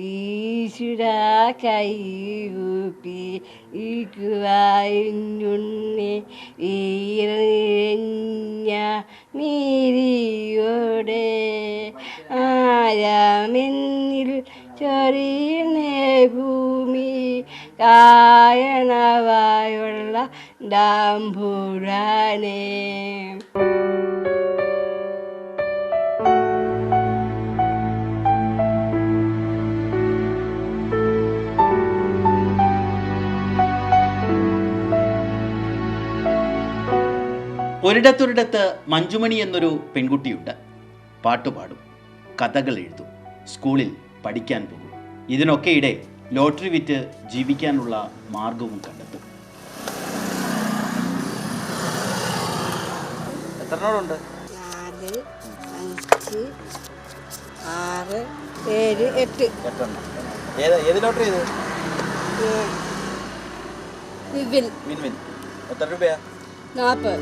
ഈശ്വര കൈകൂപ്പി ഇരിക്കുവായുണ്ണി ഈറഞ്ഞ നീരിയോടെ ആരാമെന്നിൽ ചൊരിയുന്നേ ഭൂമി കായണവായുള്ള ഡാംബുരാനേ. ഒരിടത്തൊരിടത്ത് മഞ്ജുമണി എന്നൊരു പെൺകുട്ടിയുണ്ട്. പാട്ടുപാടും, കഥകൾ എഴുതും, സ്കൂളിൽ പഠിക്കാൻ പോകും. ഇതിനൊക്കെ ഇടെ ലോട്ടറി വിറ്റ് ജീവിക്കാനുള്ള മാർഗവും കണ്ടെത്തും. എത്രണ്ണോടുണ്ട്? 4, 5, 6, 7, 8. 8 എണ്ണം. ഏത് ലോട്ടറി ഇത്? വിൻ. എത്ര രൂപയാ? 40.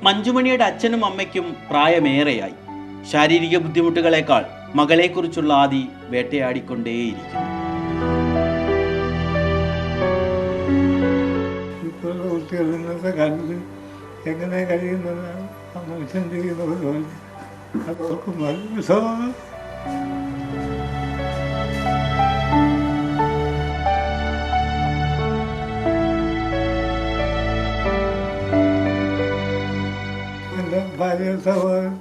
മഞ്ജുമണിയുടെ അച്ഛനും അമ്മയ്ക്കും പ്രായമേറെയായി. ശാരീരിക ബുദ്ധിമുട്ടുകളേക്കാൾ മകളെക്കുറിച്ചുള്ള ആദി വേട്ടയാടിക്കൊണ്ടേയിരിക്കുന്നു. കുട്ടികൾ ഇന്നത്തെ കാലത്ത് എങ്ങനെ കഴിയുന്നതാണ് ചിന്തിക്കുന്നത് പോലെ അതോർക്കും വിഷമമാണ്. എൻ്റെ ഭാര്യ സഹോദരൻ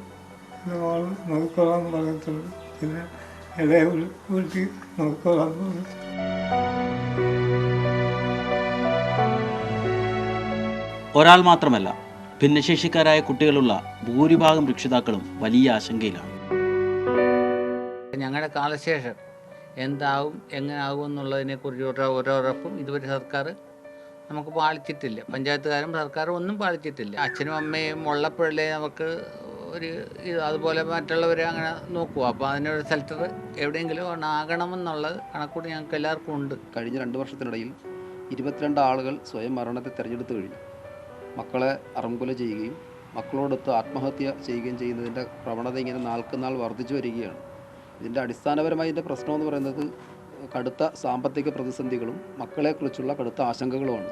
നോക്കിക്കോളാൻ പറഞ്ഞിട്ടുണ്ട്. പിന്നെ ഇളയ വീട്ടിൽ നോക്കിക്കോളാൻ പറഞ്ഞിട്ടുണ്ട്. ഒരാൾ മാത്രമല്ല, ഭിന്നശേഷിക്കാരായ കുട്ടികളുള്ള ഭൂരിഭാഗം രക്ഷിതാക്കളും വലിയ ആശങ്കയിലാണ്. ഞങ്ങളുടെ കാലശേഷം എന്താവും എങ്ങനെയാകും എന്നുള്ളതിനെക്കുറിച്ച് ഓരോരപ്പും ഇതുവരെ സർക്കാർ നമുക്ക് പാലിച്ചിട്ടില്ല. പഞ്ചായത്തുകാരും സർക്കാരും ഒന്നും പാലിച്ചിട്ടില്ല. അച്ഛനും അമ്മയും ഉള്ളപ്പോഴല്ലേ നമുക്ക് ഒരു അതുപോലെ മറ്റുള്ളവരെ അങ്ങനെ നോക്കുക. അപ്പോൾ അതിനൊരു സെൽറ്റർ എവിടെയെങ്കിലും ആകണമെന്നുള്ള കണക്കൂടി ഞങ്ങൾക്ക് എല്ലാവർക്കും ഉണ്ട്. കഴിഞ്ഞ 2 വർഷത്തിനിടയിൽ 22 ആളുകൾ സ്വയം മരണത്തെ തിരഞ്ഞെടുത്തു കഴിഞ്ഞു. മക്കളെ അറംകൊല ചെയ്യുകയും മക്കളോടൊത്ത് ആത്മഹത്യ ചെയ്യുകയും ചെയ്യുന്നതിൻ്റെ പ്രവണത ഇങ്ങനെ നാൾക്കുനാൾ വർദ്ധിച്ചു വരികയാണ്. ഇതിൻ്റെ അടിസ്ഥാനപരമായി ഇതിൻ്റെ പ്രശ്നമെന്ന് പറയുന്നത് കടുത്ത സാമ്പത്തിക പ്രതിസന്ധികളും മക്കളെക്കുറിച്ചുള്ള കടുത്ത ആശങ്കകളുമാണ്.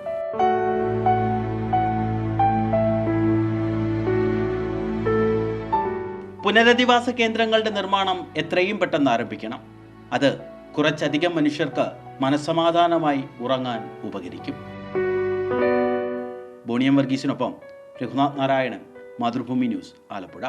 പുനരധിവാസ കേന്ദ്രങ്ങളുടെ നിർമ്മാണം എത്രയും പെട്ടെന്ന് ആരംഭിക്കണം. അത് കുറച്ചധികം മനുഷ്യർക്ക് മനസ്സമാധാനമായി ഉറങ്ങാൻ ഉപകരിക്കും. ബോണിയം വർഗീസിനൊപ്പം രഘുനാഥ് നാരായണൻ, മാതൃഭൂമി ന്യൂസ്, ആലപ്പുഴ.